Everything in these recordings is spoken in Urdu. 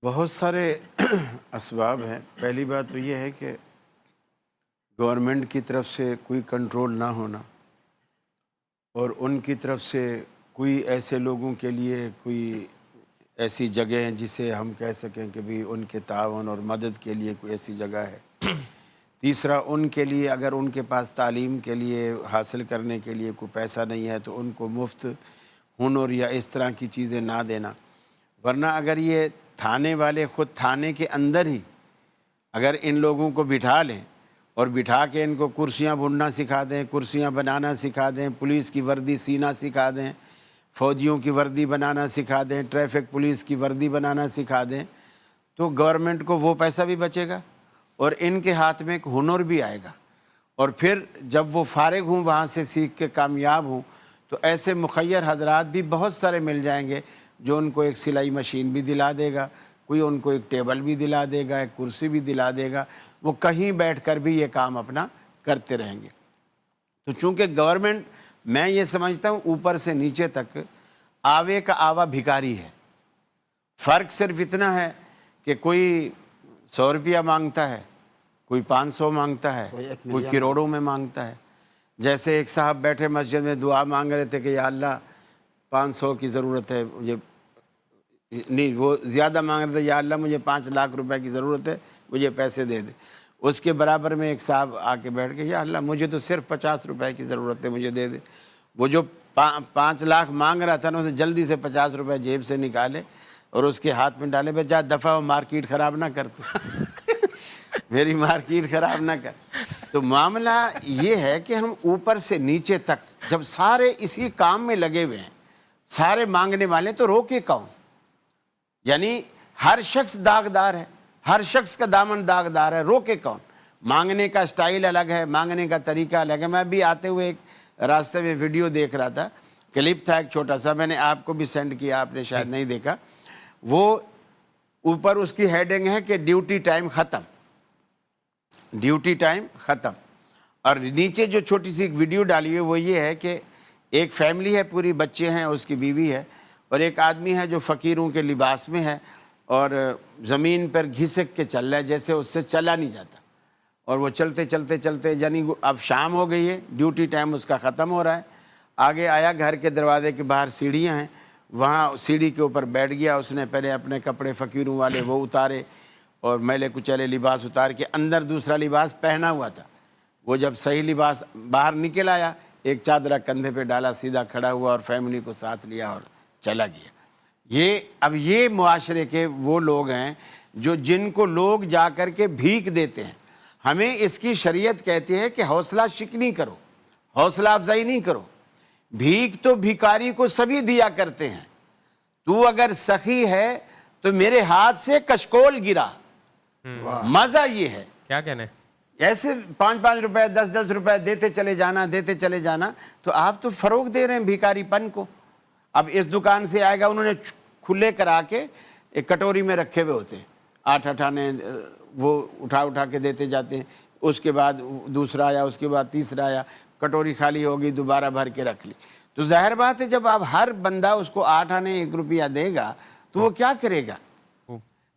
بہت سارے اسباب ہیں۔ پہلی بات تو یہ ہے کہ گورنمنٹ کی طرف سے کوئی کنٹرول نہ ہونا، اور ان کی طرف سے کوئی ایسے لوگوں کے لیے کوئی ایسی جگہ ہیں جسے ہم کہہ سکیں کہ بھی ان کے تعاون اور مدد کے لیے کوئی ایسی جگہ ہے۔ تیسرا، ان کے لیے اگر ان کے پاس تعلیم کے لیے حاصل کرنے کے لیے کوئی پیسہ نہیں ہے تو ان کو مفت ہنر یا اس طرح کی چیزیں نہ دینا۔ ورنہ اگر یہ تھانے والے خود تھانے کے اندر ہی اگر ان لوگوں کو بٹھا لیں اور بٹھا کے ان کو کرسیاں بننا سکھا دیں، کرسیاں بنانا سکھا دیں، پولیس کی وردی سینا سکھا دیں، فوجیوں کی وردی بنانا سکھا دیں، ٹریفک پولیس کی وردی بنانا سکھا دیں، تو گورنمنٹ کو وہ پیسہ بھی بچے گا اور ان کے ہاتھ میں ایک ہنر بھی آئے گا۔ اور پھر جب وہ فارغ ہوں وہاں سے سیکھ کے کامیاب ہوں تو ایسے مخیر حضرات بھی بہت سارے مل جائیں گے جو ان کو ایک سلائی مشین بھی دلا دے گا، کوئی ان کو ایک ٹیبل بھی دلا دے گا، ایک کرسی بھی دلا دے گا، وہ کہیں بیٹھ کر بھی یہ کام اپنا کرتے رہیں گے۔ تو چونکہ گورنمنٹ، میں یہ سمجھتا ہوں اوپر سے نیچے تک آوے کا آوا بھکاری ہے۔ فرق صرف اتنا ہے کہ کوئی 100 روپیہ مانگتا ہے، کوئی 500 مانگتا ہے، کوئی کروڑوں میں مانگتا ہے۔ جیسے ایک صاحب بیٹھے مسجد میں دعا مانگ رہے تھے کہ یا اللہ 500 کی ضرورت ہے مجھے، نہیں وہ زیادہ مانگ رہے تھے، یا اللہ مجھے 5 لاکھ روپے کی ضرورت ہے، مجھے پیسے دے دے۔ اس کے برابر میں ایک صاحب آ کے بیٹھ کے، یا اللہ مجھے تو صرف 50 روپے کی ضرورت ہے، مجھے دے دے۔ وہ جو 5 لاکھ مانگ رہا تھا نا، اسے جلدی سے 50 روپے جیب سے نکالے اور اس کے ہاتھ میں ڈالے، بھائی جا دفعہ وہ مارکیٹ خراب نہ کر تو میری مارکیٹ خراب نہ کر۔ تو معاملہ یہ ہے کہ ہم اوپر سے نیچے تک جب سارے اسی کام میں لگے ہوئے ہیں، سارے مانگنے والے، تو روکے کون؟ یعنی ہر شخص داغدار ہے، ہر شخص کا دامن داغدار ہے، روکے کون؟ مانگنے کا سٹائل الگ ہے، مانگنے کا طریقہ الگ ہے۔ میں بھی آتے ہوئے ایک راستے میں ویڈیو دیکھ رہا تھا، کلپ تھا ایک چھوٹا سا، میں نے آپ کو بھی سینڈ کیا، آپ نے شاید نہیں دیکھا۔ وہ اوپر اس کی ہیڈنگ ہے کہ ڈیوٹی ٹائم ختم، ڈیوٹی ٹائم ختم، اور نیچے جو چھوٹی سی ایک ویڈیو ڈالی ہوئی وہ یہ ہے کہ ایک فیملی ہے، پوری بچے ہیں، اس کی بیوی ہے، اور ایک آدمی ہے جو فقیروں کے لباس میں ہے اور زمین پر گھسک کے چل رہا ہے، جیسے اس سے چلا نہیں جاتا، اور وہ چلتے چلتے چلتے، یعنی اب شام ہو گئی ہے، ڈیوٹی ٹائم اس کا ختم ہو رہا ہے۔ آگے آیا، گھر کے دروازے کے باہر سیڑھیاں ہیں، وہاں سیڑھی کے اوپر بیٹھ گیا، اس نے پہلے اپنے کپڑے فقیروں والے وہ اتارے اور میلے کچیلے لباس اتار کے اندر دوسرا لباس پہنا ہوا تھا۔ وہ جب صحیح لباس باہر نکل آیا، ایک چادر کندھے پہ ڈالا، سیدھا کھڑا ہوا اور فیملی کو ساتھ لیا اور چلا گیا۔ اب یہ معاشرے کے وہ لوگ ہیں جن کو لوگ جا کر کے بھیک دیتے ہیں۔ ہمیں اس کی شریعت کہتی ہے کہ حوصلہ شکنی کرو، حوصلہ افزائی نہیں کرو۔ بھیک تو بھیکاری کو سبھی دیا کرتے ہیں، تو اگر سخی ہے تو میرے ہاتھ سے کشکول گرا۔ مزہ یہ ہے، کیا کہنے، ایسے 5 روپے 10 روپے دیتے چلے جانا، تو آپ تو فروغ دے رہے ہیں بھیکاری پن کو۔ اب اس دکان سے آئے گا، انہوں نے کھلے کرا کے ایک کٹوری میں رکھے ہوئے ہوتے ہیں، 8 آنے وہ اٹھا کے دیتے جاتے ہیں، اس کے بعد دوسرا آیا، اس کے بعد تیسرا آیا، کٹوری خالی ہوگی، دوبارہ بھر کے رکھ لی۔ تو ظاہر بات ہے جب اب ہر بندہ اس کو 8 آنے 1 روپیہ دے گا تو وہ کیا کرے گا؟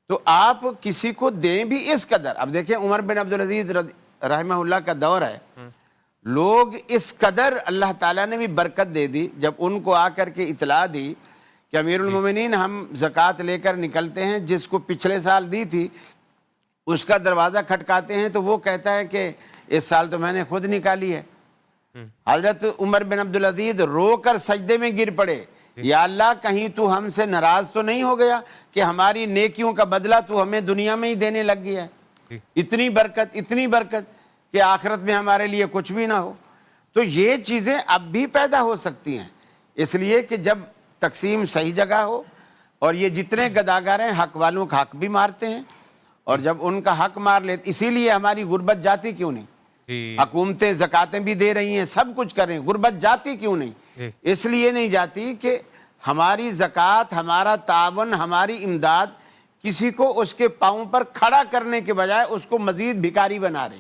تو آپ کسی کو دیں بھی اس قدر۔ اب دیکھیں عمر بن عبدالعزیز رحمہ اللہ کا دور ہے، لوگ اس قدر اللہ تعالیٰ نے بھی برکت دے دی، جب ان کو آ کر کے اطلاع دی کہ امیر المومنین ہم زکوٰۃ لے کر نکلتے ہیں، جس کو پچھلے سال دی تھی اس کا دروازہ کھٹکاتے ہیں تو وہ کہتا ہے کہ اس سال تو میں نے خود نکالی ہے۔ حضرت عمر بن عبدالعزیز رو کر سجدے میں گر پڑے، یا اللہ کہیں تو ہم سے ناراض تو نہیں ہو گیا کہ ہماری نیکیوں کا بدلہ تو ہمیں دنیا میں ہی دینے لگ گیا ہے؟ اتنی برکت کہ آخرت میں ہمارے لیے کچھ بھی نہ ہو۔ تو یہ چیزیں اب بھی پیدا ہو سکتی ہیں، اس لیے کہ جب تقسیم صحیح جگہ ہو، اور یہ جتنے گداگر ہیں حق والوں کا حق بھی مارتے ہیں، اور جب ان کا حق مار لیتے، اسی لیے ہماری غربت جاتی کیوں نہیں؟ حکومتیں زکاتیں بھی دے رہی ہیں، سب کچھ کر رہی ہیں، غربت جاتی کیوں نہیں؟ اس لیے نہیں جاتی کہ ہماری زکوٰۃ، ہمارا تعاون، ہماری امداد کسی کو اس کے پاؤں پر کھڑا کرنے کے بجائے اس کو مزید بھکاری بنا رہی۔